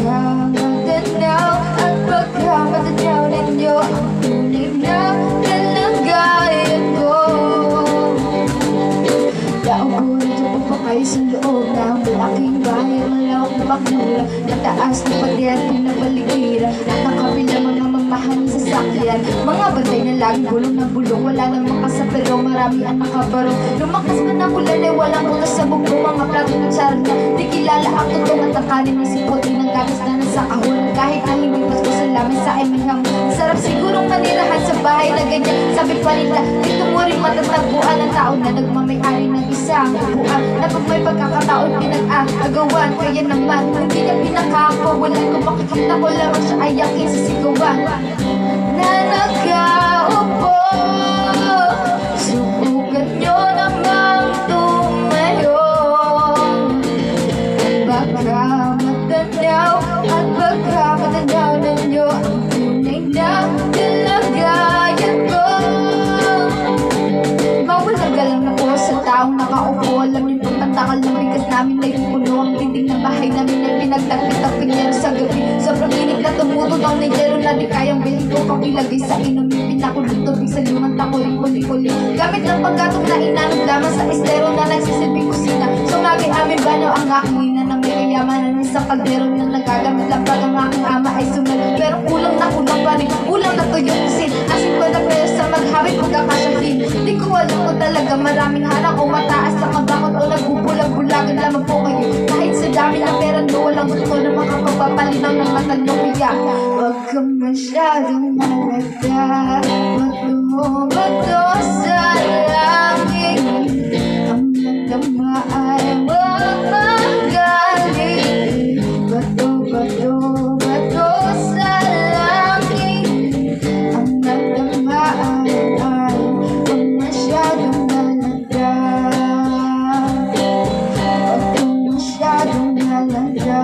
matanaw at pagka matanaw ninyo ang tunay na kalagayan ko. Naugulat ako pa kayo sa loob ng malaking bahay, malawak na bakura, nataas na pader, pinabaligira at nakapila mga mamahang sasakyan, mga bantay na laging bulong na bulong, wala namang kasapero, marami ang nakabarong. Lumakas man ang ulan ay walang butas sa bugbo, mga plato ng sarap na di kilala ang tutong at ang kanin ng sipot, ng gatas na nasa kahon, kahit ang hindi pasko sa lamin sa ay may hamon. Sarap sigurong manirahan sa bahay na ganyan, sabi pa nila, dito mo rin matatagpuan ang tao na nagmamayari ng isang buwan, na pag may pagkakataon pinag-agawan, kaya naman hindi niya pinakapawalan, kung makikita ko lamang siya ay yakin sa sigawan na nakaupo. Subukan nyo namang tumayo, baka matanaw at baka matanaw ninyo ang tunay na kalagayan ko. Mawalang galang na po sa taong nakaupo, alam niyo pong tatakal ng bigas namin ay puno, ang dinding ng bahay namin ay pinagtagpit ang pinyero sa gabi. Sobrang init na tumutog ang niyero na di kayang bilhin ko pang ilagay sa inumin, pinakulong tubig sa lumang takuling kuli-kuli, gamit ng paggatong na inanong lamang sa estero na nagsisilbing kusina. Sumagay amin banaw ang aking ina na may kayamanan sa kaldero na nagagamit lang pag ang aking ama ay sumunod, pero kulang pa rin, kulang na to yung kusin. Asin ko na pero sa maghawit pagkakasyahin, di ko alam ko talaga maraming harang o mataas na kabakot o nagbubulag-bulagan lamang po kayo. Kahit sa dami ng pera no, walang gusto na makapagpapalinaw ng mata nyo, kaya huwag kang masyadong malaga, matumato sa langit, ang nagdama ay huwag magaling. Bato sa langit, ang nagdama ay huwag masyadong malaga, huwag kang masyadong malaga,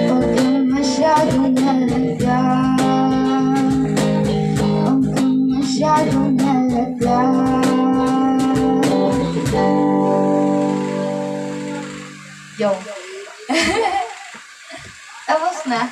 huwag kang masyadong malaga, huwag kang masyadong malaga. Yo. Tapos na.